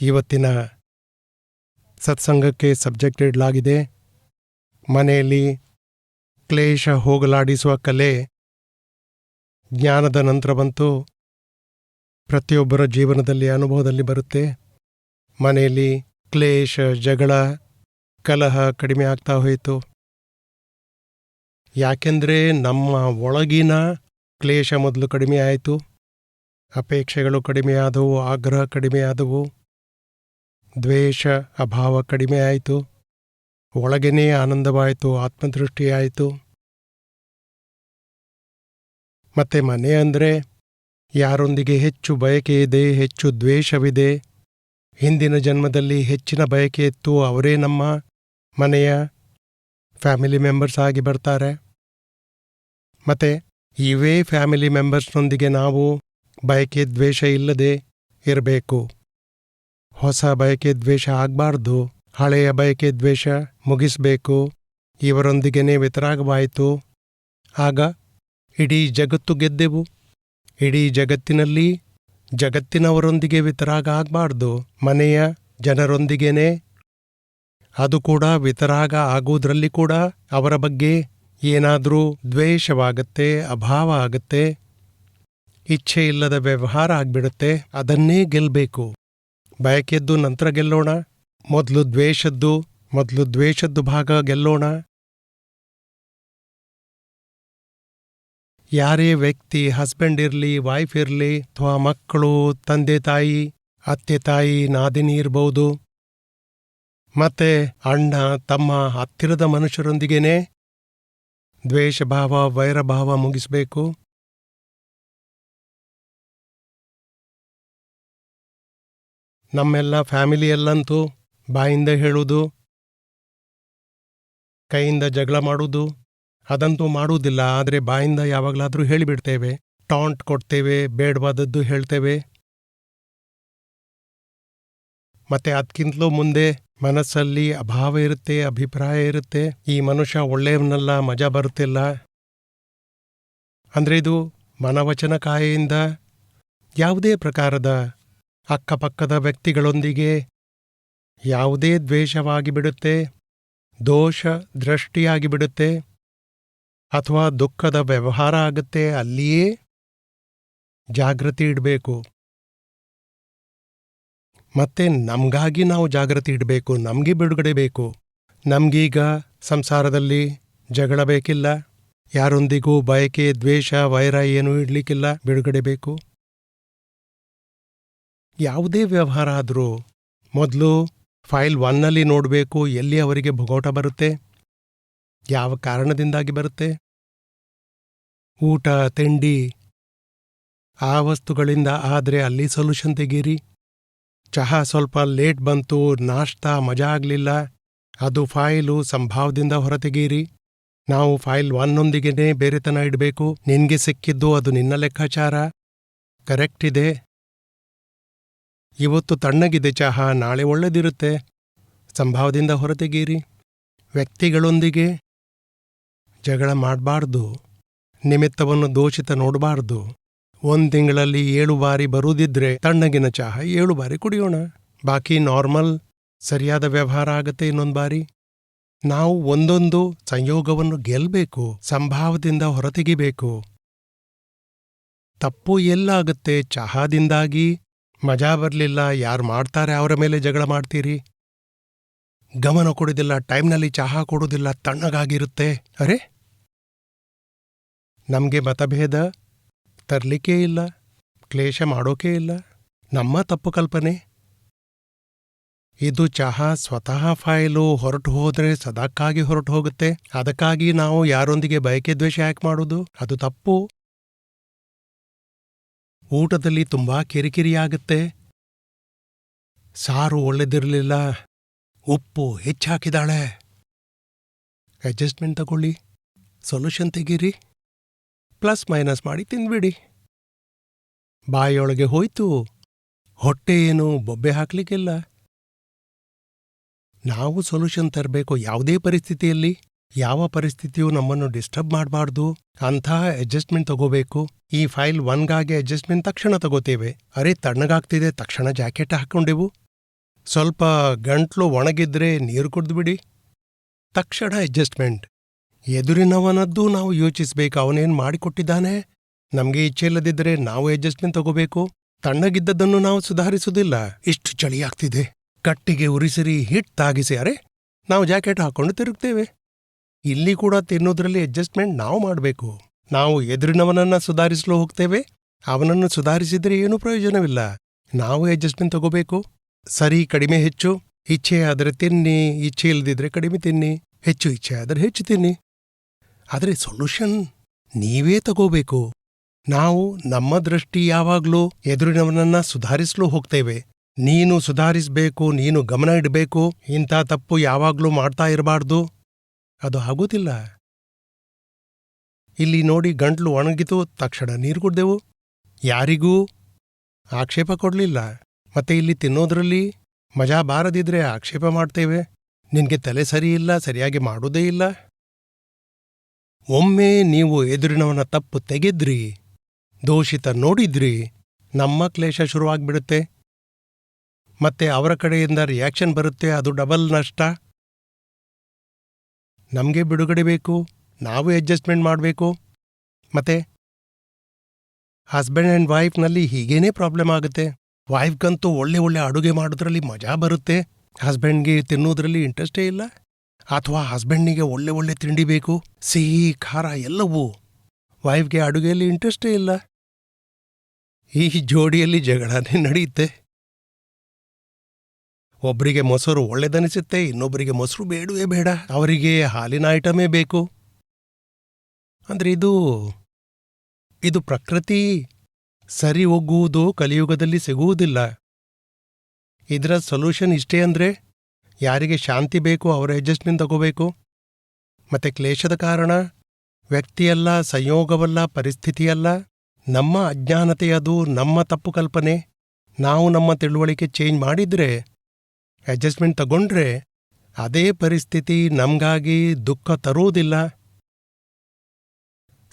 ಇವತ್ತಿನ ಸತ್ಸಂಗಕ್ಕೆ ಸಬ್ಜೆಕ್ಟ್ ಇಡಲಾಗಿದೆ ಮನೆಯಲ್ಲಿ ಕ್ಲೇಶ ಹೋಗಲಾಡಿಸುವ ಕಲೆ. ಜ್ಞಾನದ ನಂತರ ಬಂತು, ಪ್ರತಿಯೊಬ್ಬರ ಜೀವನದಲ್ಲಿ ಅನುಭವದಲ್ಲಿ ಬರುತ್ತೆ. ಮನೆಯಲ್ಲಿ ಕ್ಲೇಶ, ಜಗಳ, ಕಲಹ ಕಡಿಮೆ ಆಗ್ತಾ ಹೋಯಿತು. ಯಾಕೆಂದರೆ ನಮ್ಮ ಒಳಗಿನ ಕ್ಲೇಶ ಮೊದಲು ಕಡಿಮೆ ಆಯಿತು, ಅಪೇಕ್ಷೆಗಳು ಕಡಿಮೆಯಾದವು, ಆಗ್ರಹ ಕಡಿಮೆಯಾದವು, ದ್ವೇಷ ಅಭಾವ ಕಡಿಮೆ ಆಯಿತು, ಒಳಗೇನೇ ಆನಂದವಾಯಿತು, ಆತ್ಮದೃಷ್ಟಿಯಾಯಿತು. ಮತ್ತೆ ಮನೆ ಅಂದರೆ ಯಾರೊಂದಿಗೆ ಹೆಚ್ಚು ಬಯಕೆ ಇದೆ, ಹೆಚ್ಚು ದ್ವೇಷವಿದೆ, ಹಿಂದಿನ ಜನ್ಮದಲ್ಲಿ ಹೆಚ್ಚಿನ ಬಯಕೆ ಇತ್ತು, ಅವರೇ ನಮ್ಮ ಮನೆಯ ಫ್ಯಾಮಿಲಿ ಮೆಂಬರ್ಸ್ ಆಗಿ ಬರ್ತಾರೆ. ಮತ್ತೆ ಇವೇ ಫ್ಯಾಮಿಲಿ ಮೆಂಬರ್ಸ್ನೊಂದಿಗೆ ನಾವು ಬಯಕೆ ದ್ವೇಷ ಇಲ್ಲದೆ ಇರಬೇಕು. ಹೊಸ ಬಯಕೆ ದ್ವೇಷ ಆಗಬಾರ್ದು, ಹಳೆಯ ಬಯಕೆ ದ್ವೇಷ ಮುಗಿಸಬೇಕು. ಇವರೊಂದಿಗೇ ವಿತರಾಗವಾಯಿತು. ಆಗ ಇಡೀ ಜಗತ್ತು ಗೆದ್ದೆವು. ಇಡೀ ಜಗತ್ತಿನಲ್ಲಿ ಜಗತ್ತಿನವರೊಂದಿಗೆ ವಿತರಾಗ ಆಗಬಾರ್ದು, ಮನೆಯ ಜನರೊಂದಿಗೇನೆ. ಅದು ಕೂಡ ವಿತರಾಗ ಆಗುವುದರಲ್ಲಿ ಕೂಡ ಅವರ ಬಗ್ಗೆ ಏನಾದರೂ ದ್ವೇಷವಾಗತ್ತೆ, ಅಭಾವ ಆಗತ್ತೆ, ಇಚ್ಛೆ ಇಲ್ಲದ ವ್ಯವಹಾರ ಆಗ್ಬಿಡುತ್ತೆ. ಅದನ್ನೇ ಗೆಲ್ಲಬೇಕು. ಬಯಕೆದ್ದು ನಂತರ ಗೆಲ್ಲೋಣ, ಮೊದಲು ದ್ವೇಷದ್ದು ಭಾಗ ಗೆಲ್ಲೋಣ. ಯಾರೇ ವ್ಯಕ್ತಿ, ಹಸ್ಬೆಂಡ್ ಇರಲಿ, ವೈಫ್ ಇರಲಿ, ಅಥವಾ ಮಕ್ಕಳು, ತಂದೆ ತಾಯಿ, ಅತ್ತೆ ತಾಯಿ, ನಾದಿನಿ ಇರಬಹುದು, ಮತ್ತೆ ಅಣ್ಣ ತಮ್ಮ, ಹತ್ತಿರದ ಮನುಷ್ಯರೊಂದಿಗೇನೆ ದ್ವೇಷಭಾವ, ವೈರಭಾವ ಮುಗಿಸಬೇಕು. ನಮ್ಮೆಲ್ಲ ಫ್ಯಾಮಿಲಿಯಲ್ಲಂತೂ ಬಾಯಿಂದ ಹೇಳುವುದು, ಕೈಯಿಂದ ಜಗಳ ಮಾಡುವುದು ಅದಂತೂ ಮಾಡುವುದಿಲ್ಲ. ಆದರೆ ಬಾಯಿಂದ ಯಾವಾಗಲಾದರೂ ಹೇಳಿಬಿಡ್ತೇವೆ, ಟಾಂಟ್ ಕೊಡ್ತೇವೆ, ಬೇಡವಾದದ್ದು ಹೇಳ್ತೇವೆ. ಮತ್ತೆ ಅದಕ್ಕಿಂತಲೂ ಮುಂದೆ ಮನಸ್ಸಲ್ಲಿ ಅಭಾವ ಇರುತ್ತೆ, ಅಭಿಪ್ರಾಯ ಇರುತ್ತೆ, ಈ ಮನುಷ್ಯ ಒಳ್ಳೆಯವನಲ್ಲ, ಮಜಾ ಬರುತ್ತಿಲ್ಲ. ಅಂದರೆ ಇದು ಮನವಚನ ಕಾಯೆಯಿಂದ ಯಾವುದೇ ಪ್ರಕಾರದ ಅಕ್ಕಪಕ್ಕದ ವ್ಯಕ್ತಿಗಳೊಂದಿಗೆ ಯಾವುದೇ ದ್ವೇಷವಾಗಿ ಬಿಡುತ್ತೆ, ದೋಷ ದೃಷ್ಟಿಯಾಗಿ ಬಿಡುತ್ತೆ, ಅಥವಾ ದುಃಖದ ವ್ಯವಹಾರ ಆಗುತ್ತೆ. ಅಲ್ಲಿಯೇ ಜಾಗೃತಿ ಇಡಬೇಕು. ಮತ್ತೆ ನಮಗಾಗಿ ನಾವು ಜಾಗೃತಿ ಇಡಬೇಕು, ನಮಗೆ ಬಿಡುಗಡೆ ಬೇಕು. ನಮಗೀಗ ಸಂಸಾರದಲ್ಲಿ ಜಗಳ ಬೇಕಿಲ್ಲ, ಯಾರೊಂದಿಗೂ ಬಯಕೆ, ದ್ವೇಷ, ವೈರ ಏನೂ ಇಡಲಿಕ್ಕಿಲ್ಲ, ಬಿಡುಗಡೆ ಬೇಕು. ಯಾವುದೇ ವ್ಯವಹಾರ ಆದರೂ ಮೊದಲು ಫೈಲ್ 1ನಲ್ಲಿ ನೋಡಬೇಕು, ಎಲ್ಲಿ ಅವರಿಗೆ ಭುಗೋಟ ಬರುತ್ತೆ, ಯಾವ ಕಾರಣದಿಂದಾಗಿ ಬರುತ್ತೆ. ಊಟ ತಿಂಡಿ ಆ ವಸ್ತುಗಳಿಂದ ಆದರೆ ಅಲ್ಲಿ ಸೊಲ್ಯೂಷನ್ ತೆಗೀರಿ. ಚಹಾ ಸ್ವಲ್ಪ ಲೇಟ್ ಬಂತು, ನಾಷ್ಟಾ ಮಜಾ ಆಗಲಿಲ್ಲ, ಅದು ಫೈಲು ಸಂಭಾವದಿಂದ ಹೊರತೆಗೀರಿ. ನಾವು ಫೈಲ್ 1ನೊಂದಿಗೇ ಬೇರೆತನ ಇಡಬೇಕು. ನಿನಗೆ ಸಿಕ್ಕಿದ್ದು ಅದು ನಿನ್ನ ಲೆಕ್ಕಾಚಾರ ಕರೆಕ್ಟ್ ಇದೆ. ಇವತ್ತು ತಣ್ಣಗಿದೆ ಚಹಾ, ನಾಳೆ ಒಳ್ಳೆದಿರುತ್ತೆ, ಸಂಭಾವದಿಂದ ಹೊರತೆಗೀರಿ. ವ್ಯಕ್ತಿಗಳೊಂದಿಗೆ ಜಗಳ ಮಾಡಬಾರ್ದು, ನಿಮಿತ್ತವನ್ನು ದೋಷಿತ ನೋಡಬಾರ್ದು. 1 ತಿಂಗಳಲ್ಲಿ 7 ಬಾರಿ ಬರುವುದಿದ್ರೆ ತಣ್ಣಗಿನ ಚಹಾ 7 ಬಾರಿ ಕುಡಿಯೋಣ, ಬಾಕಿ ನಾರ್ಮಲ್ ಸರಿಯಾದ ವ್ಯವಹಾರ ಆಗತ್ತೆ ಇನ್ನೊಂದು ಬಾರಿ. ನಾವು ಒಂದೊಂದು ಸಂಯೋಗವನ್ನು ಗೆಲ್ಲಬೇಕು, ಸಂಭಾವದಿಂದ ಹೊರತೆಗಿಬೇಕು. ತಪ್ಪು ಎಲ್ಲಾಗುತ್ತೆ? ಚಹಾದಿಂದಾಗಿ ಮಜಾ ಬರಲಿಲ್ಲ, ಯಾರು ಮಾಡ್ತಾರೆ ಅವರ ಮೇಲೆ ಜಗಳ ಮಾಡ್ತೀರಿ. ಗಮನ ಕೊಡೋದಿಲ್ಲ, ಟೈಮ್ನಲ್ಲಿ ಚಹಾ ಕೊಡೋದಿಲ್ಲ, ತಣ್ಣಗಾಗಿರುತ್ತೆ. ಅರೆ, ನಮಗೆ ಮತಭೇದ ತರಲಿಕ್ಕೇ ಇಲ್ಲ, ಕ್ಲೇಶ ಮಾಡೋಕೇ ಇಲ್ಲ, ನಮ್ಮ ತಪ್ಪು ಕಲ್ಪನೆ. ಇದು ಚಹಾ ಸ್ವತಃ ಫೈಲು ಹೊರಟು ಹೋದರೆ ಸದಕ್ಕಾಗಿ ಹೊರಟು ಹೋಗುತ್ತೆ. ಅದಕ್ಕಾಗಿ ನಾವು ಯಾರೊಂದಿಗೆ ಬಯಕೆ ದ್ವೇಷ ಯಾಕೆ ಮಾಡೋದು? ಅದು ತಪ್ಪು. ಊಟದಲ್ಲಿ ತುಂಬಾ ಕಿರಿಕಿರಿಯಾಗುತ್ತೆ, ಸಾರು ಒಳ್ಳೆದಿರಲಿಲ್ಲ, ಉಪ್ಪು ಹೆಚ್ಚಾಕಿದಾಳೆ, ಅಡ್ಜಸ್ಟ್ಮೆಂಟ್ ತಗೊಳ್ಳಿ, ಸೊಲ್ಯೂಷನ್ ತೆಗೀರಿ, ಪ್ಲಸ್ ಮೈನಸ್ ಮಾಡಿ ತಿಂದ್ಬಿಡಿ. ಬಾಯಿಯೊಳಗೆ ಹೋಯ್ತು, ಹೊಟ್ಟೆ ಏನು ಬೊಬ್ಬೆ ಹಾಕ್ಲಿಕ್ಕಿಲ್ಲ. ನಾವು ಸೊಲ್ಯೂಷನ್ ತರಬೇಕು. ಯಾವುದೇ ಪರಿಸ್ಥಿತಿಯಲ್ಲಿ ಯಾವ ಪರಿಸ್ಥಿತಿಯೂ ನಮ್ಮನ್ನು ಡಿಸ್ಟರ್ಬ್ ಮಾಡಬಾರ್ದು, ಅಂಥ ಅಡ್ಜಸ್ಟ್ಮೆಂಟ್ ತಗೋಬೇಕು. ಈ ಫೈಲ್ 1ಗಾಗಿ ಅಡ್ಜಸ್ಟ್ಮೆಂಟ್ ತಕ್ಷಣ ತಗೋತೇವೆ. ಅರೆ, ತಣ್ಣಗಾಗ್ತಿದೆ, ತಕ್ಷಣ ಜಾಕೆಟ್ ಹಾಕ್ಕೊಂಡೆವು, ಸ್ವಲ್ಪ ಗಂಟ್ಲು ಒಣಗಿದ್ರೆ ನೀರು ಕುಡಿದ್ಬಿಡಿ. ತಕ್ಷಣ ಅಡ್ಜಸ್ಟ್ಮೆಂಟ್. ಎದುರಿನವನದ್ದು ನಾವು ಯೋಚಿಸ್ಬೇಕು, ಅವನೇನು ಮಾಡಿಕೊಟ್ಟಿದ್ದಾನೆ. ನಮಗೆ ಇಚ್ಛೆ ಇಲ್ಲದಿದ್ದರೆ ನಾವು ಅಡ್ಜಸ್ಟ್ಮೆಂಟ್ ತಗೋಬೇಕು. ತಣ್ಣಗಿದ್ದದ್ದನ್ನು ನಾವು ಸುಧಾರಿಸುವುದಿಲ್ಲ. ಇಷ್ಟು ಚಳಿ ಆಗ್ತಿದೆ, ಕಟ್ಟಿಗೆ ಉರಿಸಿರಿ, ಹಿಟ್ ತಾಗಿಸಿ, ಅರೆ ನಾವು ಜಾಕೆಟ್ ಹಾಕೊಂಡು ತಿರುಗ್ತೇವೆ. ಇಲ್ಲಿ ಕೂಡ ತಿನ್ನೋದ್ರಲ್ಲಿ ಅಡ್ಜಸ್ಟ್ಮೆಂಟ್ ನಾವು ಮಾಡಬೇಕು. ನಾವು ಎದುರಿನವನನ್ನ ಸುಧಾರಿಸಲು ಹೋಗ್ತೇವೆ, ಅವನನ್ನು ಸುಧಾರಿಸಿದ್ರೆ ಏನೂ ಪ್ರಯೋಜನವಿಲ್ಲ. ನಾವು ಅಡ್ಜಸ್ಟ್ಮೆಂಟ್ ತಗೋಬೇಕು. ಸರಿ, ಕಡಿಮೆ ಹೆಚ್ಚು, ಇಚ್ಛೆ ಆದರೆ ತಿನ್ನಿ, ಇಚ್ಛೆ ಇಲ್ಲದಿದ್ರೆ ಕಡಿಮೆ ತಿನ್ನಿ, ಹೆಚ್ಚು ಇಚ್ಛೆ ಆದರೆ ಹೆಚ್ಚು ತಿನ್ನಿ. ಆದರೆ ಸೊಲ್ಯೂಷನ್ ನೀವೇ ತಗೋಬೇಕು. ನಾವು ನಮ್ಮ ದೃಷ್ಟಿ ಯಾವಾಗ್ಲೂ ಎದುರಿನವನನ್ನ ಸುಧಾರಿಸಲು ಹೋಗ್ತೇವೆ. ನೀನು ಸುಧಾರಿಸಬೇಕು, ನೀನು ಗಮನ ಇಡಬೇಕು, ಇಂಥ ತಪ್ಪು ಯಾವಾಗ್ಲೂ ಮಾಡ್ತಾ ಇರಬಾರ್ದು. ಅದು ಆಗೋದಿಲ್ಲ. ಇಲ್ಲಿ ನೋಡಿ, ಗಂಟ್ಲು ಒಣಗಿತು, ತಕ್ಷಣ ನೀರು ಕುಡ್ದೆವು, ಯಾರಿಗೂ ಆಕ್ಷೇಪ ಕೊಡಲಿಲ್ಲ. ಮತ್ತೆ ಇಲ್ಲಿ ತಿನ್ನೋದ್ರಲ್ಲಿ ಮಜಾ ಬಾರದಿದ್ರೆ ಆಕ್ಷೇಪ ಮಾಡ್ತೇವೆ, ನಿನ್ಗೆ ತಲೆ ಸರಿಯಿಲ್ಲ, ಸರಿಯಾಗಿ ಮಾಡೋದೇ ಇಲ್ಲ. ಒಮ್ಮೆ ನೀವು ಎದುರಿನವನ ತಪ್ಪು ತೆಗೆದ್ರಿ, ದೋಷಿತ ನೋಡಿದ್ರಿ, ನಮ್ಮ ಕ್ಲೇಶ ಶುರುವಾಗ್ಬಿಡುತ್ತೆ. ಮತ್ತೆ ಅವರ ಕಡೆಯಿಂದ ರಿಯಾಕ್ಷನ್ ಬರುತ್ತೆ, ಅದು ಡಬಲ್ ನಷ್ಟ. ನಮಗೆ ಬಿಡುಗಡೆ ಬೇಕು, ನಾವು ಅಡ್ಜಸ್ಟ್ಮೆಂಟ್ ಮಾಡಬೇಕು. ಮತ್ತೆ ಹಸ್ಬೆಂಡ್ ಆ್ಯಂಡ್ ವೈಫ್ನಲ್ಲಿ ಹೀಗೇನೇ ಪ್ರಾಬ್ಲಮ್ ಆಗುತ್ತೆ. ವೈಫ್ಗಂತೂ ಒಳ್ಳೆ ಒಳ್ಳೆ ಅಡುಗೆ ಮಾಡೋದ್ರಲ್ಲಿ ಮಜಾ ಬರುತ್ತೆ, ಹಸ್ಬೆಂಡ್ಗೆ ತಿನ್ನೋದ್ರಲ್ಲಿ ಇಂಟ್ರೆಸ್ಟೇ ಇಲ್ಲ. ಅಥವಾ ಹಸ್ಬೆಂಡ್ನಿಗೆ ಒಳ್ಳೆ ಒಳ್ಳೆ ತಿಂಡಿ ಬೇಕು, ಸಿಹಿ ಖಾರ ಎಲ್ಲವೂ. ವೈಫ್ಗೆ ಅಡುಗೆಯಲ್ಲಿ ಇಂಟ್ರೆಸ್ಟೇ ಇಲ್ಲ. ಈ ಜೋಡಿಯಲ್ಲಿ ಜಗಳನೇ ನಡೆಯುತ್ತೆ. ಒಬ್ಬರಿಗೆ ಮೊಸರು ಒಳ್ಳೆದನಿಸುತ್ತೆ, ಇನ್ನೊಬ್ಬರಿಗೆ ಮೊಸರು ಬೇಡವೇ ಬೇಡ, ಅವರಿಗೆ ಹಾಲಿನ ಐಟಮೇ ಬೇಕು. ಅಂದ್ರೆ ಇದು ಪ್ರಕೃತಿ. ಸರಿ ಹೋಗುವುದು ಕಲಿಯುಗದಲ್ಲಿ ಸಿಗುವುದಿಲ್ಲ. ಇದರ ಸೊಲ್ಯೂಷನ್ ಇಷ್ಟೇ ಅಂದ್ರೆ, ಯಾರಿಗೆ ಶಾಂತಿ ಬೇಕು ಅವರ ಅಡ್ಜಸ್ಟ್ಮೆಂಟ್ ತಗೋಬೇಕು. ಮತ್ತೆ ಕ್ಲೇಶದ ಕಾರಣ ವ್ಯಕ್ತಿಯಲ್ಲ, ಸಂಯೋಗವಲ್ಲ, ಪರಿಸ್ಥಿತಿಯಲ್ಲ, ನಮ್ಮ ಅಜ್ಞಾನತೆಯದು, ನಮ್ಮ ತಪ್ಪು ಕಲ್ಪನೆ. ನಾವು ನಮ್ಮ ತಿಳುವಳಿಕೆ ಚೇಂಜ್ ಮಾಡಿದ್ರೆ, ಅಡ್ಜಸ್ಟ್ಮೆಂಟ್ ತಗೊಂಡ್ರೆ, ಅದೇ ಪರಿಸ್ಥಿತಿ ನಮ್ಗಾಗಿ ದುಃಖ ತರುವುದಿಲ್ಲ.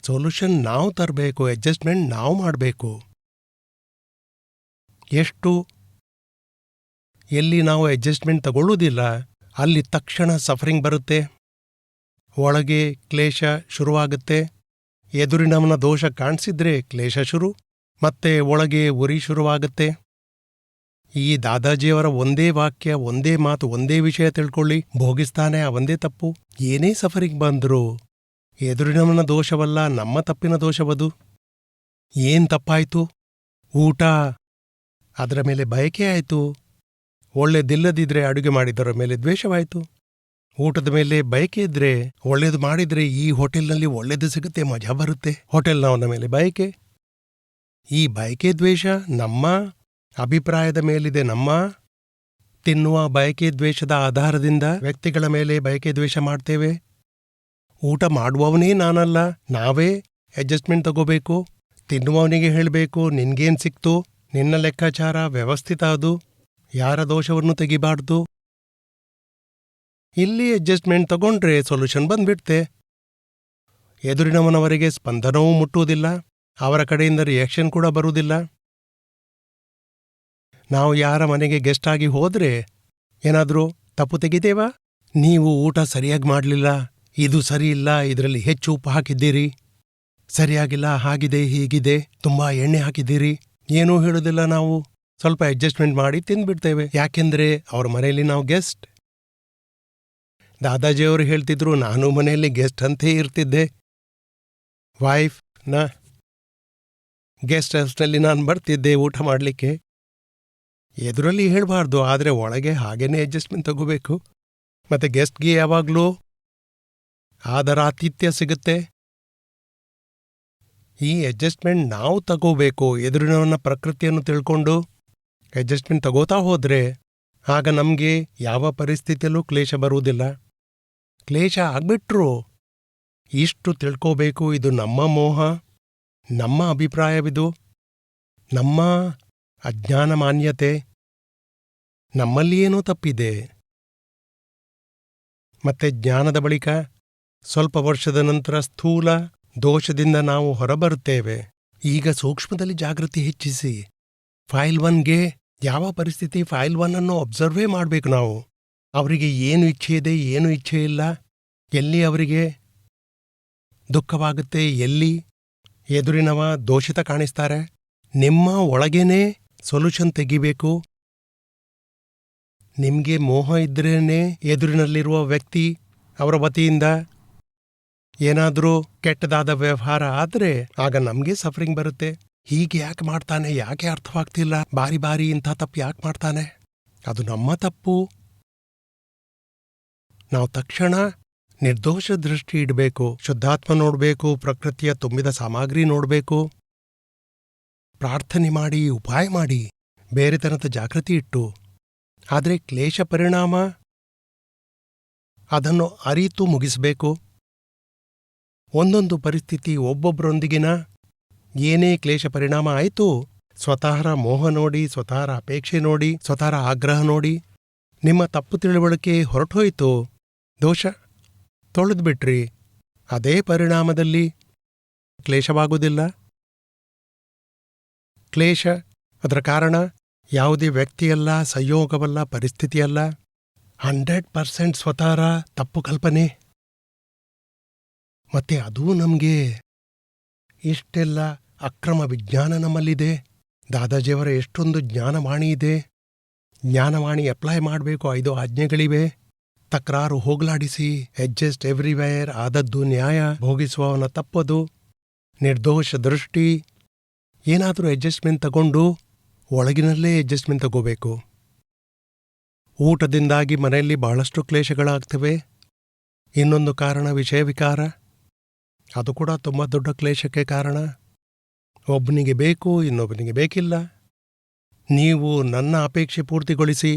ಸೊಲ್ಯೂಷನ್ ನಾವು ತರಬೇಕು, ಅಡ್ಜಸ್ಟ್ಮೆಂಟ್ ನಾವು ಮಾಡಬೇಕು. ಎಲ್ಲಿ ನಾವು ಅಡ್ಜಸ್ಟ್ಮೆಂಟ್ ತಗೊಳ್ಳುವುದಿಲ್ಲ, ಅಲ್ಲಿ ತಕ್ಷಣ ಸಫರಿಂಗ್ ಬರುತ್ತೆ, ಒಳಗೆ ಕ್ಲೇಶ ಶುರುವಾಗುತ್ತೆ. ಎದುರಿನವನ ದೋಷ ಕಾಣಿಸಿದ್ರೆ ಕ್ಲೇಶ ಶುರು, ಮತ್ತೆ ಒಳಗೆ ಉರಿ ಶುರುವಾಗುತ್ತೆ. ಈ ದಾದಾಜಿಯವರ ಒಂದೇ ವಾಕ್ಯ, ಒಂದೇ ಮಾತು, ಒಂದೇ ವಿಷಯ ತಿಳ್ಕೊಳ್ಳಿ, ಭೋಗಿಸ್ತಾನೆ ಅವಂದೇ ತಪ್ಪು. ಏನೇ ಸಫರಿಂಗ್ ಬಂದ್ರು ಎದುರಿನವನ ದೋಷವಲ್ಲ, ನಮ್ಮ ತಪ್ಪಿನ ದೋಷವದು. ಏನ್ ತಪ್ಪಾಯ್ತು? ಊಟ, ಅದರ ಮೇಲೆ ಬಯಕೆ ಆಯ್ತು. ಒಳ್ಳೆದಿಲ್ಲದಿದ್ರೆ ಅಡುಗೆ ಮಾಡಿದರ ಮೇಲೆ ದ್ವೇಷವಾಯ್ತು. ಊಟದ ಮೇಲೆ ಬಯಕೆ ಇದ್ರೆ, ಒಳ್ಳೇದು ಮಾಡಿದ್ರೆ ಈ ಹೋಟೆಲ್ನಲ್ಲಿ ಒಳ್ಳೇದು ಸಿಗುತ್ತೆ, ಮಜಾ ಬರುತ್ತೆ, ಹೋಟೆಲ್ನವನ ಮೇಲೆ ಬಯಕೆ. ಈ ಬಯಕೆ ದ್ವೇಷ ನಮ್ಮ ಅಭಿಪ್ರಾಯದ ಮೇಲಿದೆ. ನಮ್ಮ ತಿನ್ನುವ ಬಯಕೆ ದ್ವೇಷದ ಆಧಾರದಿಂದ ವ್ಯಕ್ತಿಗಳ ಮೇಲೆ ಬಯಕೆ ದ್ವೇಷ ಮಾಡ್ತೇವೆ. ಊಟ ಮಾಡುವವನೇ ನಾನಲ್ಲ, ನಾವೇ ಅಡ್ಜಸ್ಟ್ಮೆಂಟ್ ತಗೋಬೇಕು. ತಿನ್ನುವವನಿಗೆ ಹೇಳಬೇಕು, ನಿನ್ಗೇನ್ ಸಿಕ್ತು, ನಿನ್ನ ಲೆಕ್ಕಾಚಾರ ವ್ಯವಸ್ಥಿತ, ಅದು ಯಾರ ದೋಷವನ್ನು ತೆಗಿಬಾರ್ದು. ಇಲ್ಲಿ ಅಡ್ಜಸ್ಟ್ಮೆಂಟ್ ತಗೊಂಡ್ರೆ ಸೊಲ್ಯೂಷನ್ ಬಂದ್ಬಿಡ್ತೆ. ಎದುರಿನವನವರಿಗೆ ಸ್ಪಂದನವೂ ಮುಟ್ಟುವುದಿಲ್ಲ, ಅವರ ಕಡೆಯಿಂದ ರಿಯಾಕ್ಷನ್ ಕೂಡ ಬರುವುದಿಲ್ಲ. ನಾವು ಯಾರ ಮನೆಗೆ ಗೆಸ್ಟ್ ಆಗಿ ಹೋದ್ರೆ ಏನಾದರೂ ತಪ್ಪು ತೆಗಿತೇವಾ? ನೀವು ಊಟ ಸರಿಯಾಗಿ ಮಾಡಲಿಲ್ಲ, ಇದು ಸರಿಯಿಲ್ಲ, ಇದರಲ್ಲಿ ಹೆಚ್ಚು ಉಪ್ಪು ಹಾಕಿದ್ದೀರಿ, ಸರಿಯಾಗಿಲ್ಲ, ಹಾಗಿದೆ ಹೀಗಿದೆ, ತುಂಬಾ ಎಣ್ಣೆ ಹಾಕಿದ್ದೀರಿ, ಏನೂ ಹೇಳೋದಿಲ್ಲ. ನಾವು ಸ್ವಲ್ಪ ಅಡ್ಜಸ್ಟ್ಮೆಂಟ್ ಮಾಡಿ ತಿಂದ್ಬಿಡ್ತೇವೆ. ಯಾಕೆಂದ್ರೆ ಅವ್ರ ಮನೆಯಲ್ಲಿ ನಾವು ಗೆಸ್ಟ್. ದಾದಾಜಿಯವರು ಹೇಳ್ತಿದ್ರು, ನಾನು ಮನೆಯಲ್ಲಿ ಗೆಸ್ಟ್ ಅಂತೇ ಇರ್ತಿದ್ದೆ. ವೈಫ್ನ ಗೆಸ್ಟ್ ಹೌಸ್ನಲ್ಲಿ ನಾನು ಬರ್ತಿದ್ದೆ ಊಟ ಮಾಡಲಿಕ್ಕೆ. ಎದುರಲ್ಲಿ ಹೇಳಬಾರ್ದು, ಆದರೆ ಒಳಗೆ ಹಾಗೇನೇ ಅಡ್ಜಸ್ಟ್ಮೆಂಟ್ ತಗೋಬೇಕು. ಮತ್ತೆ ಗೆಸ್ಟ್ಗೆ ಯಾವಾಗಲೂ ಆದರಾತಿಥ್ಯ ಸಿಗುತ್ತೆ. ಈ ಅಡ್ಜಸ್ಟ್ಮೆಂಟ್ ನಾವು ತಗೋಬೇಕು. ಎದುರಿನವನ್ನ ಪ್ರಕೃತಿಯನ್ನು ತಿಳ್ಕೊಂಡು ಅಡ್ಜಸ್ಟ್ಮೆಂಟ್ ತಗೋತಾ ಹೋದ್ರೆ ಆಗ ನಮಗೆ ಯಾವ ಪರಿಸ್ಥಿತಿಯಲ್ಲೂ ಕ್ಲೇಶ ಬರುವುದಿಲ್ಲ. ಕ್ಲೇಶ ಆಗ್ಬಿಟ್ರು ಇಷ್ಟು ತಿಳ್ಕೋಬೇಕು, ಇದು ನಮ್ಮ ಮೋಹ, ನಮ್ಮ ಅಭಿಪ್ರಾಯವಿದು, ನಮ್ಮ ಅಜ್ಞಾನ ಮಾನ್ಯತೆ, ನಮ್ಮಲ್ಲಿ ಏನೋ ತಪ್ಪಿದೆ. ಮತ್ತೆ ಜ್ಞಾನದ ಬಳಿಕ ಸ್ವಲ್ಪ ವರ್ಷದ ನಂತರ ಸ್ಥೂಲ ದೋಷದಿಂದ ನಾವು ಹೊರಬರುತ್ತೇವೆ. ಈಗ ಸೂಕ್ಷ್ಮದಲ್ಲಿ ಜಾಗೃತಿ ಹೆಚ್ಚಿಸಿ. ಫೈಲ್ 1ಗೆ ಯಾವ ಪರಿಸ್ಥಿತಿ ಫೈಲ್ 1 ಅನ್ನು ಅಬ್ಸರ್ವೇ ಮಾಡಬೇಕು ನಾವು. ಅವರಿಗೆ ಏನು ಇಚ್ಛೆ ಇದೆ, ಏನು ಇಚ್ಛೆ ಇಲ್ಲ, ಎಲ್ಲಿ ಅವರಿಗೆ ದುಃಖವಾಗುತ್ತೆ, ಎಲ್ಲಿ ಎದುರಿನವ ದೋಷಿತ ಕಾಣಿಸ್ತಾರೆ. ನಿಮ್ಮ ಒಳಗೇನೆ ಸೊಲ್ಯೂಷನ್ ತೆಗಿಬೇಕು. ನಿಮಗೆ ಮೋಹ ಇದ್ರೇನೆ ಎದುರಿನಲ್ಲಿರುವ ವ್ಯಕ್ತಿ ಅವರ ವತಿಯಿಂದ ಏನಾದರೂ ಕೆಟ್ಟದಾದ ವ್ಯವಹಾರ ಆದರೆ ಆಗ ನಮಗೆ ಸಫರಿಂಗ್ ಬರುತ್ತೆ. ಹೀಗೆ ಯಾಕೆ ಮಾಡ್ತಾನೆ, ಯಾಕೆ ಅರ್ಥವಾಗ್ತಿಲ್ಲ, ಬಾರಿ ಬಾರಿ ಇಂಥ ತಪ್ಪು ಯಾಕೆ ಮಾಡ್ತಾನೆ, ಅದು ನಮ್ಮ ತಪ್ಪು. ನಾವು ತಕ್ಷಣ ನಿರ್ದೋಷ ದೃಷ್ಟಿ ಇಡಬೇಕು, ಶುದ್ಧಾತ್ಮ ನೋಡಬೇಕು, ಪ್ರಕೃತಿಯ ತುಂಬಿದ ಸಾಮಗ್ರಿ ನೋಡಬೇಕು, ಪ್ರಾರ್ಥನೆ ಮಾಡಿ, ಉಪಾಯ ಮಾಡಿ, ಬೇರೆತನದ ಜಾಗೃತಿ ಇಟ್ಟು. ಆದರೆ ಕ್ಲೇಶ ಪರಿಣಾಮ ಅದನ್ನು ಅರಿತು ಮುಗಿಸಬೇಕು. ಒಂದೊಂದು ಪರಿಸ್ಥಿತಿ ಒಬ್ಬೊಬ್ಬರೊಂದಿಗಿನ ಏನೇ ಕ್ಲೇಶ ಪರಿಣಾಮ ಆಯಿತು, ಸ್ವತಃ ಮೋಹ ನೋಡಿ, ಸ್ವತಃ ಅಪೇಕ್ಷೆ ನೋಡಿ, ಸ್ವತಃ ಆಗ್ರಹ ನೋಡಿ, ನಿಮ್ಮ ತಪ್ಪು ತಿಳುವಳಿಕೆ ಹೊರಟೋಯ್ತು, ದೋಷ ತೊಳೆದ್ಬಿಟ್ರಿ. ಅದೇ ಪರಿಣಾಮದಲ್ಲಿ ಕ್ಲೇಶವಾಗುವುದಿಲ್ಲ. ಕ್ಲೇಶ ಅದರ ಕಾರಣ ಯಾವುದೇ ವ್ಯಕ್ತಿಯಲ್ಲ, ಸಂಯೋಗವಲ್ಲ, ಪರಿಸ್ಥಿತಿಯಲ್ಲ, 100% ಸ್ವತಃ ತಪ್ಪು ಕಲ್ಪನೆ. ಮತ್ತೆ ಅದೂ ನಮಗೆ ಇಷ್ಟೆಲ್ಲ ಅಕ್ರಮ ವಿಜ್ಞಾನ ನಮ್ಮಲ್ಲಿದೆ. ದಾದಾಜಿಯವರ ಎಷ್ಟೊಂದು ಜ್ಞಾನವಾಣಿ ಇದೆ. ಜ್ಞಾನವಾಣಿ ಅಪ್ಲೈ ಮಾಡಬೇಕು. 5 ಆಜ್ಞೆಗಳಿವೆ. ತಕರಾರು ಹೋಗಲಾಡಿಸಿ, ಅಡ್ಜಸ್ಟ್ ಎವ್ರಿವೇರ್, ಆದದ್ದು ನ್ಯಾಯ, ಭೋಗಿಸುವವನ ತಪ್ಪದು, ನಿರ್ದೋಷ ದೃಷ್ಟಿ. ಏನಾದರೂ ಅಡ್ಜಸ್ಟ್ಮೆಂಟ್ ತಗೊಂಡು ಒಳಗಿನಲ್ಲೇ ಅಡ್ಜಸ್ಟ್ಮೆಂಟ್ ತಗೋಬೇಕು. ಊಟದಿಂದಾಗಿ ಮನೆಯಲ್ಲಿ ಬಹಳಷ್ಟು ಕ್ಲೇಶಗಳಾಗ್ತವೆ. ಇನ್ನೊಂದು ಕಾರಣ ವಿಷಯ ವಿಕಾರ, ಅದು ಕೂಡ ತುಂಬ ದೊಡ್ಡ ಕ್ಲೇಶಕ್ಕೆ ಕಾರಣ. ಒಬ್ಬನಿಗೆ ಬೇಕು, ಇನ್ನೊಬ್ಬನಿಗೆ ಬೇಕಿಲ್ಲ. ನೀವು ನನ್ನ ಅಪೇಕ್ಷೆ ಪೂರ್ತಿಗೊಳಿಸಿ,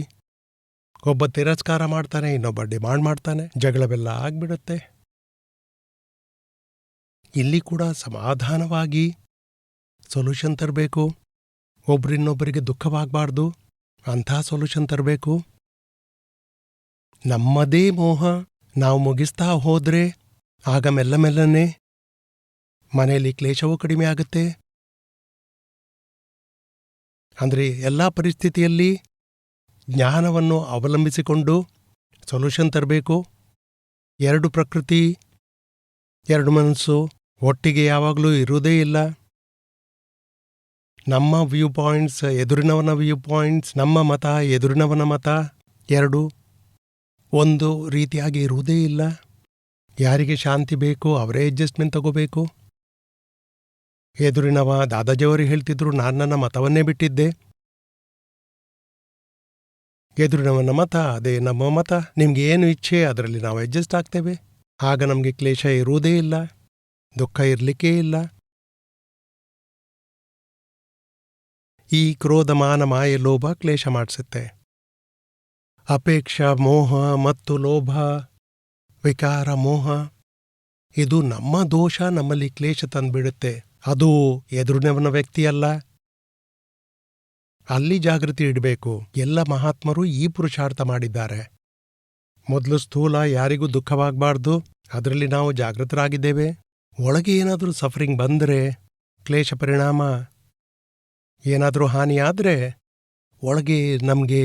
ಒಬ್ಬ ತಿರಸ್ಕಾರ ಮಾಡ್ತಾನೆ, ಇನ್ನೊಬ್ಬ ಡಿಮಾಂಡ್ ಮಾಡ್ತಾನೆ, ಜಗಳವೆಲ್ಲ ಆಗ್ಬಿಡುತ್ತೆ. ಇಲ್ಲಿ ಕೂಡ ಸಮಾಧಾನವಾಗಿ ಸೊಲ್ಯೂಷನ್ ತರಬೇಕು. ಒಬ್ರಿನ್ನೊಬ್ಬರಿಗೆ ದುಃಖವಾಗಬಾರ್ದು, ಅಂಥ ಸೊಲ್ಯೂಷನ್ ತರಬೇಕು. ನಮ್ಮದೇ ಮೋಹ ನಾವು ಮುಗಿಸ್ತಾ ಹೋದ್ರೆ ಆಗ ಮೆಲ್ಲ ಮೆಲ್ಲನೆ ಮನೆಯಲ್ಲಿ ಕ್ಲೇಶವೂ ಕಡಿಮೆ ಆಗುತ್ತೆ. ಅಂದರೆ ಎಲ್ಲ ಪರಿಸ್ಥಿತಿಯಲ್ಲಿ ಜ್ಞಾನವನ್ನು ಅವಲಂಬಿಸಿಕೊಂಡು ಸೊಲ್ಯೂಷನ್ ತರಬೇಕು. 2 ಪ್ರಕೃತಿ, 2 ಮನಸ್ಸು ಒಟ್ಟಿಗೆ ಯಾವಾಗಲೂ ಇರುವುದೇ ಇಲ್ಲ. ನಮ್ಮ ವ್ಯೂ ಪಾಯಿಂಟ್ಸ್, ಎದುರಿನವನ ವ್ಯೂ ಪಾಯಿಂಟ್ಸ್, ನಮ್ಮ ಮತ, ಎದುರಿನವನ ಮತ, 2 ಒಂದು ರೀತಿಯಾಗಿ ಇರುವುದೇ ಇಲ್ಲ. ಯಾರಿಗೆ ಶಾಂತಿ ಬೇಕು ಅವರೇ ಅಡ್ಜಸ್ಟ್ಮೆಂಟ್ ತಗೋಬೇಕು. ಎದುರಿನವ ದಾದಾಜಿಯವರು ಹೇಳ್ತಿದ್ರು, ನಾನು ನನ್ನ ಮತವನ್ನೇ ಬಿಟ್ಟಿದ್ದೆ. ಎದುರಿನವನ ಮತ ಅದೇ ನಮ್ಮ ಮತ, ನಿಮ್ಗೆ ಏನು ಇಚ್ಛೆ ಅದರಲ್ಲಿ ನಾವು ಅಡ್ಜಸ್ಟ್ ಆಗ್ತೇವೆ. ಆಗ ನಮಗೆ ಕ್ಲೇಶ ಇರುವುದೇ ಇಲ್ಲ, ದುಃಖ ಇರಲಿಕ್ಕೇ ಇಲ್ಲ. ಈ ಕ್ರೋಧ, ಮಾನ, ಮಾಯೆ, ಲೋಭ ಕ್ಲೇಶ ಮಾಡಿಸುತ್ತೆ. ಅಪೇಕ್ಷ, ಮೋಹ ಮತ್ತು ಲೋಭ, ವಿಕಾರ, ಮೋಹ, ಇದು ನಮ್ಮ ದೋಷ, ನಮ್ಮಲ್ಲಿ ಕ್ಲೇಶ ತಂದುಬಿಡುತ್ತೆ. ಅದು ಎದುರಿನವನ ವ್ಯಕ್ತಿಯಲ್ಲ. ಅಲ್ಲಿ ಜಾಗೃತಿ ಇಡಬೇಕು. ಎಲ್ಲ ಮಹಾತ್ಮರು ಈ ಪುರುಷಾರ್ಥ ಮಾಡಿದ್ದಾರೆ. ಮೊದಲು ಸ್ಥೂಲ, ಯಾರಿಗೂ ದುಃಖವಾಗಬಾರ್ದು, ಅದರಲ್ಲಿ ನಾವು ಜಾಗೃತರಾಗಿದ್ದೇವೆ. ಒಳಗೆ ಏನಾದರೂ ಸಫರಿಂಗ್ ಬಂದರೆ, ಕ್ಲೇಶ ಪರಿಣಾಮ ಏನಾದರೂ ಹಾನಿಯಾದರೆ ಒಳಗೆ ನಮಗೆ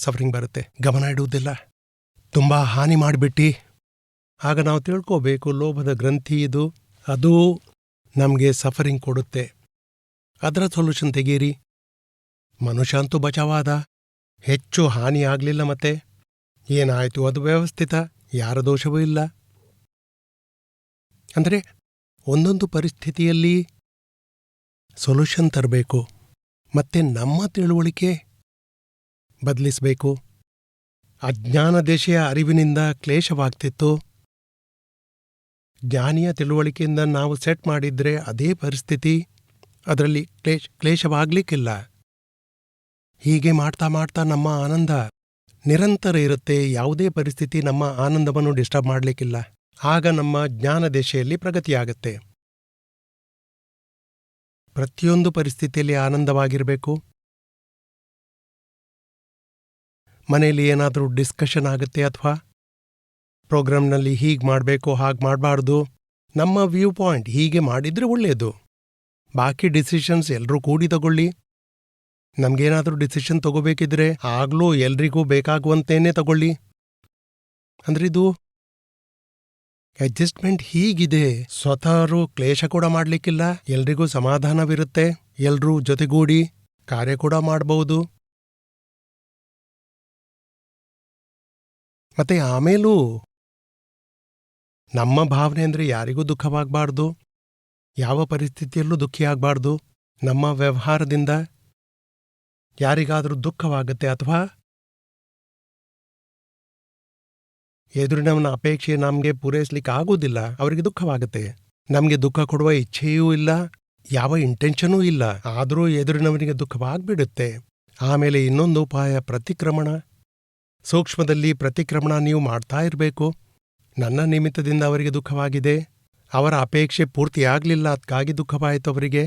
ಸಫರಿಂಗ್ ಬರುತ್ತೆ. ಗಮನ ಇಡುವುದಿಲ್ಲ, ತುಂಬ ಹಾನಿ ಮಾಡಿಬಿಟ್ಟು. ಆಗ ನಾವು ತಿಳ್ಕೋಬೇಕು, ಲೋಭದ ಗ್ರಂಥಿ ಇದು, ಅದು ನಮಗೆ ಸಫರಿಂಗ್ ಕೊಡುತ್ತೆ. ಅದರ ಸೊಲ್ಯೂಷನ್ ತೆಗೀರಿ. ಮನುಷ್ಯ ಅಂತೂ ಬಚಾವಾದ, ಹೆಚ್ಚು ಹಾನಿ ಆಗಲಿಲ್ಲ. ಮತ್ತೆ ಏನಾಯಿತು ಅದು ವ್ಯವಸ್ಥಿತ, ಯಾರ ದೋಷವೂ ಇಲ್ಲ. ಅಂದರೆ ಒಂದೊಂದು ಪರಿಸ್ಥಿತಿಯಲ್ಲಿ ಸೊಲ್ಯೂಷನ್ ತರಬೇಕು. ಮತ್ತೆ ನಮ್ಮ ತಿಳುವಳಿಕೆ ಬದಲಿಸಬೇಕು. ಅಜ್ಞಾನ ದೇಶೀಯ ಅರಿವಿನಿಂದ ಕ್ಲೇಶವಾಗ್ತಿತ್ತು. ಜ್ಞಾನಿಯ ತಿಳುವಳಿಕೆಯಿಂದ ನಾವು ಸೆಟ್ ಮಾಡಿದ್ರೆ ಅದೇ ಪರಿಸ್ಥಿತಿ, ಅದರಲ್ಲಿ ಕ್ಲೇಶವಾಗಲಿಕ್ಕಿಲ್ಲ. ಹೀಗೆ ಮಾಡ್ತಾ ಮಾಡ್ತಾ ನಮ್ಮ ಆನಂದ ನಿರಂತರ ಇರುತ್ತೆ. ಯಾವುದೇ ಪರಿಸ್ಥಿತಿ ನಮ್ಮ ಆನಂದವನ್ನು ಡಿಸ್ಟರ್ಬ್ ಮಾಡಲಿಕ್ಕಿಲ್ಲ. ಆಗ ನಮ್ಮ ಜ್ಞಾನ ದೇಶೆಯಲ್ಲಿ ಪ್ರಗತಿಯಾಗತ್ತೆ. ಪ್ರತಿಯೊಂದು ಪರಿಸ್ಥಿತಿಯಲ್ಲಿ ಆನಂದವಾಗಿರಬೇಕು. ಮನೆಯಲ್ಲಿ ಏನಾದರೂ ಡಿಸ್ಕಷನ್ ಆಗುತ್ತೆ ಅಥವಾ ಪ್ರೋಗ್ರಾಮ್ನಲ್ಲಿ ಹೀಗೆ ಮಾಡಬೇಕು, ಹಾಗೆ ಮಾಡಬಾರ್ದು, ನಮ್ಮ ವ್ಯೂ ಪಾಯಿಂಟ್ ಹೀಗೆ ಮಾಡಿದರೆ ಒಳ್ಳೆಯದು. ಬಾಕಿ ಡಿಸಿಷನ್ಸ್ ಎಲ್ಲರೂ ಕೂಡಿ ತಗೊಳ್ಳಿ. ನಮ್ಗೇನಾದ್ರೂ ಡಿಸಿಷನ್ ತಗೋಬೇಕಿದ್ರೆ ಆಗ್ಲೂ ಎಲ್ರಿಗೂ ಬೇಕಾಗುವಂತೇನೆ ತಗೊಳ್ಳಿ. ಅಂದ್ರೆ ಇದು ಅಡ್ಜಸ್ಟ್ಮೆಂಟ್ ಹೀಗಿದೆ. ಸ್ವತಃರು ಕ್ಲೇಶ ಕೂಡ ಮಾಡ್ಲಿಕ್ಕಿಲ್ಲ, ಎಲ್ರಿಗೂ ಸಮಾಧಾನವಿರುತ್ತೆ, ಎಲ್ರೂ ಜೊತೆಗೂಡಿ ಕಾರ್ಯ ಕೂಡ ಮಾಡಬಹುದು. ಮತ್ತೆ ಆಮೇಲೂ ನಮ್ಮ ಭಾವನೆ ಅಂದ್ರೆ ಯಾರಿಗೂ ದುಃಖವಾಗಬಾರ್ದು, ಯಾವ ಪರಿಸ್ಥಿತಿಯಲ್ಲೂ ದುಃಖಿಯಾಗಬಾರ್ದು. ನಮ್ಮ ವ್ಯವಹಾರದಿಂದ ಯಾರಿಗಾದರೂ ದುಃಖವಾಗುತ್ತೆ ಅಥವಾ ಎದುರಿನವನ ಅಪೇಕ್ಷೆ ನಮಗೆ ಪೂರೈಸ್ಲಿಕ್ಕೆ ಆಗೋದಿಲ್ಲ, ಅವರಿಗೆ ದುಃಖವಾಗುತ್ತೆ. ನಮಗೆ ದುಃಖ ಕೊಡುವ ಇಚ್ಛೆಯೂ ಇಲ್ಲ, ಯಾವ ಇಂಟೆನ್ಷನೂ ಇಲ್ಲ, ಆದರೂ ಎದುರಿನವನಿಗೆ ದುಃಖವಾಗ್ಬಿಡುತ್ತೆ. ಆಮೇಲೆ ಇನ್ನೊಂದು ಉಪಾಯ ಪ್ರತಿಕ್ರಮಣ. ಸೂಕ್ಷ್ಮದಲ್ಲಿ ಪ್ರತಿಕ್ರಮಣ ನೀವು ಮಾಡ್ತಾ ಇರಬೇಕು. ನನ್ನ ನಿಮಿತ್ತದಿಂದ ಅವರಿಗೆ ದುಃಖವಾಗಿದೆ, ಅವರ ಅಪೇಕ್ಷೆ ಪೂರ್ತಿಯಾಗಲಿಲ್ಲ, ಅದಕ್ಕಾಗಿ ದುಃಖವಾಯಿತು ಅವರಿಗೆ.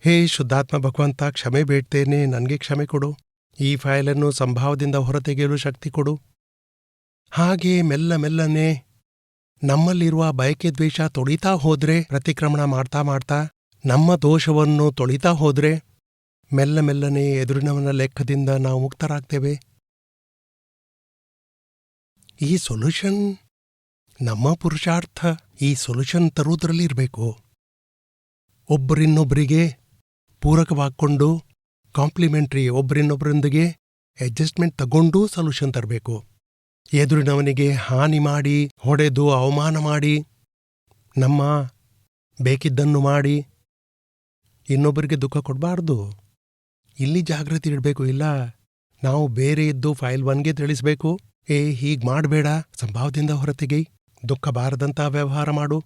ಹೇ ಶುದ್ಧಾತ್ಮ ಭಗವಂತ, ಕ್ಷಮೆ ಬೇಡ್ತೇನೆ, ನನಗೆ ಕ್ಷಮೆ ಕೊಡು, ಈ ಫೈಲನ್ನು ಸಂಭಾವದಿಂದ ಹೊರತೆಗೆಯಲು ಶಕ್ತಿ ಕೊಡು. ಹಾಗೆ ಮೆಲ್ಲ ಮೆಲ್ಲನೆ ನಮ್ಮಲ್ಲಿರುವ ಬಯಕೆ ದ್ವೇಷ ತೊಳಿತಾ ಹೋದ್ರೆ, ಪ್ರತಿಕ್ರಮಣ ಮಾಡ್ತಾ ಮಾಡ್ತಾ ನಮ್ಮ ದೋಷವನ್ನು ತೊಳಿತಾ ಹೋದ್ರೆ ಮೆಲ್ಲ ಮೆಲ್ಲನೆ ಎದುರಿನವನ ಲೆಕ್ಕದಿಂದ ನಾವು ಮುಕ್ತರಾಗ್ತೇವೆ. ಈ ಸೊಲ್ಯೂಷನ್ ನಮ್ಮ ಪುರುಷಾರ್ಥ. ಈ ಸೊಲ್ಯೂಷನ್ ತರುವುದರಲ್ಲಿರಬೇಕು. ಒಬ್ಬರಿನ್ನೊಬ್ಬರಿಗೆ ಪೂರಕವಾಗ್ಕೊಂಡು ಕಾಂಪ್ಲಿಮೆಂಟ್ರಿ, ಒಬ್ಬರಿನ್ನೊಬ್ಬರೊಂದಿಗೆ ಅಡ್ಜಸ್ಟ್ಮೆಂಟ್ ತಗೊಂಡು ಸೊಲ್ಯೂಷನ್ ತರಬೇಕು. ಎದುರಿನವನಿಗೆ ಹಾನಿ ಮಾಡಿ, ಹೊಡೆದು, ಅವಮಾನ ಮಾಡಿ, ನಮ್ಮ ಬೇಕಿದ್ದನ್ನು ಮಾಡಿ ಇನ್ನೊಬ್ಬರಿಗೆ ದುಃಖ ಕೊಡಬಾರ್ದು. ಇಲ್ಲಿ ಜಾಗೃತಿ ಇಡಬೇಕು. ಇಲ್ಲ, ನಾವು ಬೇರೆ ಇದ್ದು ಫೈಲ್ 1ಗೆ ತಿಳಿಸ್ಬೇಕು, ಹೀಗ್ ಮಾಡಬೇಡ, ಸಂಭಾವದಿಂದ ಹೊರತೆಗೆ, ದುಃಖ ಬಾರದಂತ ವ್ಯವಹಾರ ಮಾಡು.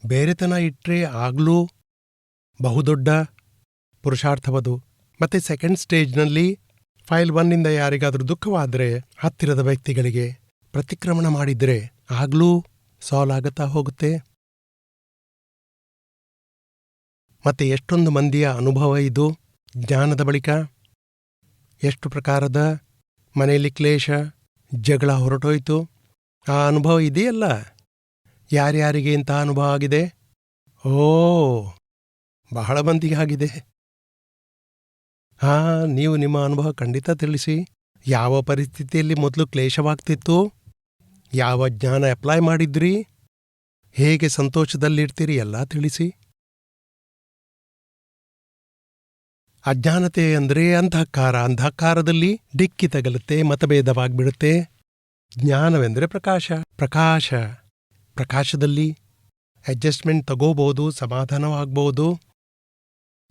ಬೇರೆತನ ಇಟ್ರೆ ಆಗ್ಲೂ ಬಹುದೊಡ್ಡ ಪುರುಷಾರ್ಥವದು. ಮತ್ತೆ ಸೆಕೆಂಡ್ ಸ್ಟೇಜ್ನಲ್ಲಿ ಫೈಲ್ 1ನಿಂದ ಯಾರಿಗಾದ್ರೂ ದುಃಖವಾದ್ರೆ ಹತ್ತಿರದ ವ್ಯಕ್ತಿಗಳಿಗೆ ಪ್ರತಿಕ್ರಮಣ ಮಾಡಿದ್ರೆ ಆಗ್ಲೂ ಸಾಲ್ವ್ ಆಗತ್ತಾ ಹೋಗುತ್ತೆ. ಮತ್ತೆ ಎಷ್ಟೊಂದು ಮಂದಿಯ ಅನುಭವ ಇದು. ಜ್ಞಾನದ ಬಳಿಕ ಎಷ್ಟು ಪ್ರಕಾರದ ಮನೆಯಲ್ಲಿ ಕ್ಲೇಶ, ಜಗಳ ಹೊರಟೋಯ್ತು. ಆ ಅನುಭವ ಇದೆಯಲ್ಲ, ಯಾರ್ಯಾರಿಗೆ ಇಂಥ ಅನುಭವ ಆಗಿದೆ? ಬಹಳ ಮಂದಿಗೆ ಆಗಿದೆ. ನೀವು ನಿಮ್ಮ ಅನುಭವ ಖಂಡಿತ ತಿಳಿಸಿ. ಯಾವ ಪರಿಸ್ಥಿತಿಯಲ್ಲಿ ಮೊದಲು ಕ್ಲೇಶವಾಗ್ತಿತ್ತು, ಯಾವ ಜ್ಞಾನ ಅಪ್ಲೈ ಮಾಡಿದ್ರಿ, ಹೇಗೆ ಸಂತೋಷದಲ್ಲಿರ್ತೀರಿ, ಎಲ್ಲ ತಿಳಿಸಿ. ಅಜ್ಞಾನತೆ ಅಂದ್ರೆ ಅಂಧಕಾರ. ಅಂಧಕಾರದಲ್ಲಿ ಡಿಕ್ಕಿ ತಗಲುತ್ತೆ, ಮತಭೇದವಾಗ್ಬಿಡುತ್ತೆ. ಜ್ಞಾನವೆಂದರೆ ಪ್ರಕಾಶ. ಪ್ರಕಾಶದಲ್ಲಿ ಅಡ್ಜಸ್ಟ್ಮೆಂಟ್ ತಗೋಬಹುದು, ಸಮಾಧಾನವಾಗ್ಬೋದು,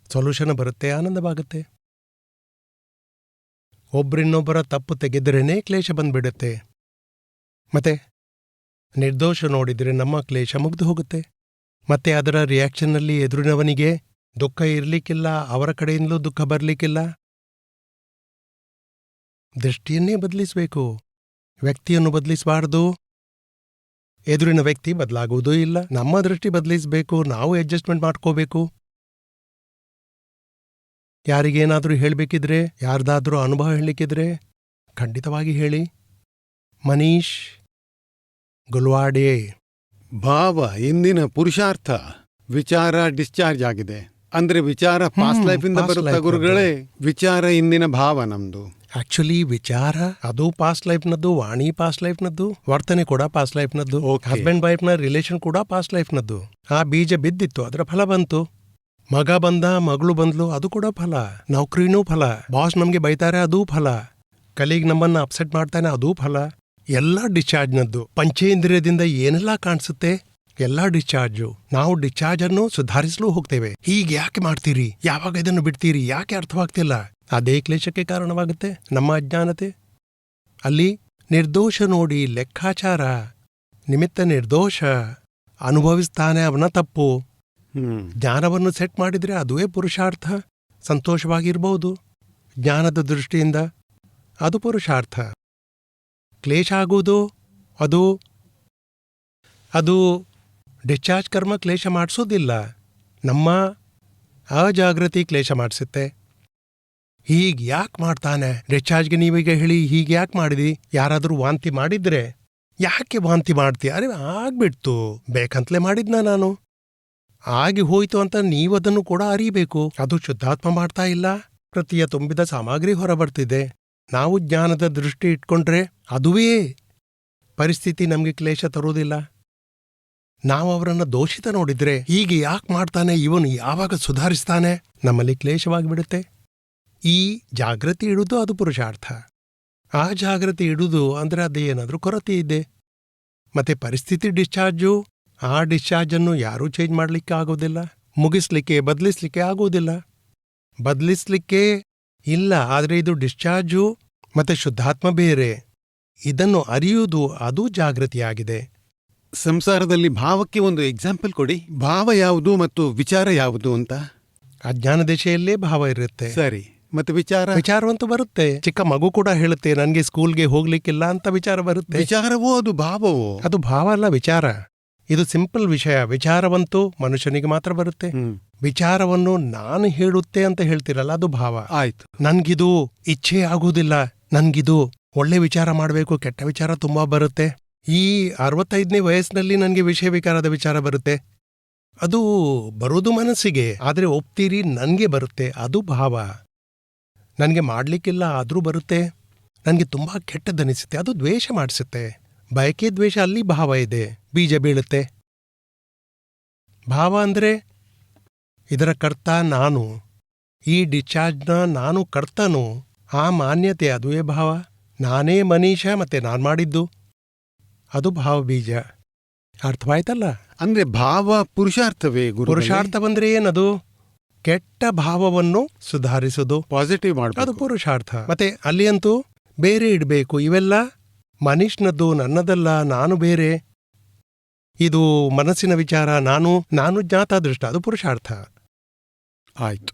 ಸೊಲ್ಯೂಷನ್ ಬರುತ್ತೆ, ಆನಂದವಾಗುತ್ತೆ. ಒಬ್ರಿನ್ನೊಬ್ಬರ ತಪ್ಪು ತೆಗೆದ್ರೇನೇ ಕ್ಲೇಶ ಬಂದ್ಬಿಡುತ್ತೆ. ಮತ್ತೆ ನಿರ್ದೋಷ ನೋಡಿದ್ರೆ ನಮ್ಮ ಕ್ಲೇಶ ಮುಗ್ದು ಹೋಗುತ್ತೆ. ಮತ್ತೆ ಅದರ ರಿಯಾಕ್ಷನ್ನಲ್ಲಿ ಎದುರಿನವನಿಗೆ ದುಃಖ ಇರಲಿಕ್ಕಿಲ್ಲ, ಅವರ ಕಡೆಯಿಂದಲೂ ದುಃಖ ಬರಲಿಕ್ಕಿಲ್ಲ. ದೃಷ್ಟಿಯನ್ನೇ ಬದಲಿಸಬೇಕು, ವ್ಯಕ್ತಿಯನ್ನು ಬದಲಿಸಬಾರ್ದು. ಎದುರಿನ ವ್ಯಕ್ತಿ ಬದಲಾಗುವುದೂ ಇಲ್ಲ, ನಮ್ಮ ದೃಷ್ಟಿ ಬದಲಿಸಬೇಕು, ನಾವು ಅಡ್ಜಸ್ಟ್ಮೆಂಟ್ ಮಾಡ್ಕೋಬೇಕು. ಯಾರಿಗೇನಾದ್ರೂ ಹೇಳಬೇಕಿದ್ರೆ, ಯಾರ್ದಾದ್ರೂ ಅನುಭವ ಹೇಳಲಿಕ್ಕಿದ್ರೆ ಖಂಡಿತವಾಗಿ ಹೇಳಿ. ಮನೀಶ್ ಗುಲ್ವಾಡೆ. ಭಾವ ಇಂದಿನ ಪುರುಷಾರ್ಥ. ವಿಚಾರ ಡಿಸ್ಚಾರ್ಜ್ ಆಗಿದೆ ಅಂದ್ರೆ ವಿಚಾರ ಪಾಸ್ಟ್ ಲೈಫ್ ಇಂದ ಬರುತ್ತಾ ಗುರುಗಳೇ? ವಿಚಾರ ಇಂದಿನ ಭಾವ ನಮ್ದು. ಆಕ್ಚುಲಿ ವಿಚಾರ ಅದು ಪಾಸ್ಟ್ ಲೈಫ್ನದ್ದು, ವಾಣಿ ಪಾಸ್ಟ್ ಲೈಫ್ನದ್ದು, ವರ್ತನೆ ಕೂಡ ಪಾಸ್ಟ್ ಲೈಫ್ನದ್ದು, ಹಸ್ಬೆಂಡ್ ವೈಫ್ನ ರಿಲೇಷನ್ ಕೂಡ ಪಾಸ್ಟ್ ಲೈಫ್ನದ್ದು. ಆ ಬೀಜ ಬಿದ್ದಿತ್ತು, ಅದರ ಫಲ ಬಂತು. ಮಗ ಬಂದ, ಮಗಳು ಬಂದ್ಲು, ಅದು ಕೂಡ ಫಲ. ನೌಕರಿನೂ ಫಲ. ಬಾಸ್ ನಮ್ಗೆ ಬೈತಾರೆ, ಅದೂ ಫಲ. ಕಲೀಗ್ ನಮ್ಮನ್ನ ಅಪ್ಸೆಟ್ ಮಾಡ್ತಾನೆ, ಅದೂ ಫಲ. ಎಲ್ಲ ಡಿಸ್ಚಾರ್ಜ್ನದ್ದು. ಪಂಚೇಂದ್ರಿಯದಿಂದ ಏನೆಲ್ಲ ಕಾಣಿಸುತ್ತೆ ಎಲ್ಲ ಡಿಸ್ಚಾರ್ಜು. ನಾವು ಡಿಸ್ಚಾರ್ಜ್ ಅನ್ನು ಸುಧಾರಿಸಲು ಹೋಗ್ತೇವೆ. ಹೀಗೆ ಯಾಕೆ ಮಾಡ್ತೀರಿ, ಯಾವಾಗ ಇದನ್ನು ಬಿಡ್ತೀರಿ, ಯಾಕೆ ಅರ್ಥವಾಗ್ತಿಲ್ಲ? ಅದೇ ಕ್ಲೇಶಕ್ಕೆ ಕಾರಣವಾಗುತ್ತೆ, ನಮ್ಮ ಅಜ್ಞಾನತೆ. ಅಲ್ಲಿ ನಿರ್ದೋಷ ನೋಡಿ, ಲೆಕ್ಕಾಚಾರ, ನಿಮಿತ್ತ ನಿರ್ದೋಷ, ಅನುಭವಿಸ್ತಾನೆ ಅವನ ತಪ್ಪು. ಜ್ಞಾನವನ್ನು ಸೆಟ್ ಮಾಡಿದ್ರೆ ಅದುವೇ ಪುರುಷಾರ್ಥ. ಸಂತೋಷವಾಗಿರ್ಬಹುದು ಜ್ಞಾನದ ದೃಷ್ಟಿಯಿಂದ, ಅದು ಪುರುಷಾರ್ಥ. ಕ್ಲೇಶ ಆಗುವುದು ಅದು ಡಿಸ್ಚಾರ್ಜ್ ಕರ್ಮ ಕ್ಲೇಶ ಮಾಡಿಸೋದಿಲ್ಲ, ನಮ್ಮ ಅಜಾಗೃತಿ ಕ್ಲೇಶ ಮಾಡಿಸುತ್ತೆ. ಹೀಗೆ ಯಾಕೆ ಮಾಡ್ತಾನೆ ಡಿಸ್ಚಾರ್ಜ್ಗೆ? ನೀವೀಗ ಹೇಳಿ, ಹೀಗೆ ಯಾಕೆ ಮಾಡಿದಿ? ಯಾರಾದರೂ ವಾಂತಿ ಮಾಡಿದ್ರೆ ಯಾಕೆ ವಾಂತಿ ಮಾಡ್ತೀಯ? ಅರೆ ಆಗ್ಬಿಡ್ತು, ಬೇಕಂತಲೇ ಮಾಡಿದ್ನ ನಾನು, ಆಗಿ ಹೋಯ್ತು ಅಂತ ನೀವದನ್ನು ಕೂಡ ಅರಿಬೇಕು. ಅದು ಶುದ್ಧಾತ್ಮ ಮಾಡ್ತಾ ಇಲ್ಲ, ಪ್ರಕೃತಿಯ ತುಂಬಿದ ಸಾಮಗ್ರಿ ಹೊರಬರ್ತಿದೆ. ನಾವು ಜ್ಞಾನದ ದೃಷ್ಟಿ ಇಟ್ಕೊಂಡ್ರೆ ಅದುವೇ ಪರಿಸ್ಥಿತಿ ನಮಗೆ ಕ್ಲೇಶ ತರುವುದಿಲ್ಲ. ನಾವು ಅವರನ್ನು ದೋಷಿತ ನೋಡಿದ್ರೆ, ಹೀಗೆ ಯಾಕೆ ಮಾಡ್ತಾನೆ ಇವನು, ಯಾವಾಗ ಸುಧಾರಿಸ್ತಾನೆ, ನಮ್ಮಲ್ಲಿ ಕ್ಲೇಶವಾಗಿ ಬಿಡುತ್ತೆ. ಈ ಜಾಗೃತಿ ಇಡುವುದು ಅದು ಪುರುಷಾರ್ಥ. ಆ ಜಾಗೃತಿ ಇಡುವುದು ಅಂದರೆ ಅದೇನಾದರೂ ಕೊರತೆ ಇದೆ. ಮತ್ತೆ ಪರಿಸ್ಥಿತಿ ಡಿಸ್ಚಾರ್ಜು, ಆ ಡಿಸ್ಚಾರ್ಜನ್ನು ಯಾರೂ ಚೇಂಜ್ ಮಾಡಲಿಕ್ಕೆ ಆಗೋದಿಲ್ಲ, ಮುಗಿಸ್ಲಿಕ್ಕೆ ಬದಲಿಸ್ಲಿಕ್ಕೆ ಆಗೋದಿಲ್ಲ. ಬದಲಿಸ್ಲಿಕ್ಕೆ ಇಲ್ಲ, ಆದರೆ ಇದು ಡಿಸ್ಚಾರ್ಜು ಮತ್ತೆ ಶುದ್ಧಾತ್ಮ ಬೇರೆ. ಇದನ್ನು ಅರಿಯುವುದು ಅದು ಜಾಗೃತಿಯಾಗಿದೆ. ಸಂಸಾರದಲ್ಲಿ ಭಾವಕ್ಕೆ ಒಂದು ಎಕ್ಸಾಂಪಲ್ ಕೊಡಿ. ಭಾವ ಯಾವುದು ಮತ್ತು ವಿಚಾರ ಯಾವುದು ಅಂತ. ಅಜ್ಞಾನ ದಶೆಯಲ್ಲೇ ಭಾವ ಇರುತ್ತೆ. ಸರಿ, ಮತ್ತೆ ವಿಚಾರವಂತೂ ಬರುತ್ತೆ. ಚಿಕ್ಕ ಮಗು ಕೂಡ ಹೇಳುತ್ತೆ, ನನಗೆ ಸ್ಕೂಲ್ಗೆ ಹೋಗ್ಲಿಕ್ಕಿಲ್ಲ ಅಂತ ವಿಚಾರ ಬರುತ್ತೆ. ವಿಚಾರವೋ ಅದು ಭಾವವೋ? ಅದು ಭಾವ ಅಲ್ಲ, ವಿಚಾರ. ಇದು ಸಿಂಪಲ್ ವಿಷಯ. ವಿಚಾರವಂತೂ ಮನುಷ್ಯನಿಗೆ ಮಾತ್ರ ಬರುತ್ತೆ. ವಿಚಾರವನ್ನು ನಾನು ಹೇಳುತ್ತೆ ಅಂತ ಹೇಳ್ತಿರಲ್ಲ, ಅದು ಭಾವ. ಆಯ್ತು. ನನ್ಗಿದು ಇಚ್ಛೆ ಆಗುವುದಿಲ್ಲ, ನನ್ಗಿದು ಒಳ್ಳೆ ವಿಚಾರ ಮಾಡಬೇಕು, ಕೆಟ್ಟ ವಿಚಾರ ತುಂಬಾ ಬರುತ್ತೆ. ಈ 65ನೇ ವಯಸ್ಸಿನಲ್ಲಿ ನನಗೆ ವಿಷಯ ವಿಕಾರದ ವಿಚಾರ ಬರುತ್ತೆ. ಅದು ಬರೋದು ಮನಸ್ಸಿಗೆ, ಆದರೆ ಒಪ್ತೀರಿ ನನ್ಗೆ ಬರುತ್ತೆ, ಅದು ಭಾವ. ನನಗೆ ಮಾಡ್ಲಿಕ್ಕಿಲ್ಲ ಆದ್ರೂ ಬರುತ್ತೆ. ನನಗೆ ತುಂಬಾ ಕೆಟ್ಟದನಿಸುತ್ತೆ, ಅದು ದ್ವೇಷ ಮಾಡಿಸುತ್ತೆ. ಬಯಕೆ ದ್ವೇಷ, ಅಲ್ಲಿ ಭಾವ ಇದೆ, ಬೀಜ ಬೀಳುತ್ತೆ. ಭಾವ ಅಂದ್ರೆ ಇದರ ಕರ್ತ ನಾನು, ಈ ಡಿಸ್ಚಾರ್ಜ್ನ ನಾನು ಕರ್ತನು, ಆ ಮಾನ್ಯತೆ, ಅದುವೇ ಭಾವ. ನಾನೇ ಮನೀಷ ಮತ್ತೆ ನಾನ್ ಮಾಡಿದ್ದು, ಅದು ಭಾವ ಬೀಜ. ಅರ್ಥವಾಯ್ತಲ್ಲ? ಅಂದ್ರೆ ಭಾವ ಪುರುಷಾರ್ಥವೇ ಗುರು? ಪುರುಷಾರ್ಥ ಬಂದ್ರೆ ಏನದು? ಕೆಟ್ಟ ಭಾವವನ್ನು ಸುಧಾರಿಸುವುದು, ಪಾಸಿಟಿವ್ ಮಾಡೋದು, ಅದು ಪುರುಷಾರ್ಥ. ಮತ್ತೆ ಅಲ್ಲಿ ಅಂತೂ ಬೇರೆ ಇಡಬೇಕು. ಇವೆಲ್ಲ ಮನುಷ್ಯನದ್ದು, ನನ್ನದಲ್ಲ, ನಾನು ಬೇರೆ. ಇದು ಮನಸ್ಸಿನ ವಿಚಾರ, ನಾನು ಜ್ಞಾತ ದೃಷ್ಟ, ಅದು ಪುರುಷಾರ್ಥ. ಆಯ್ತು.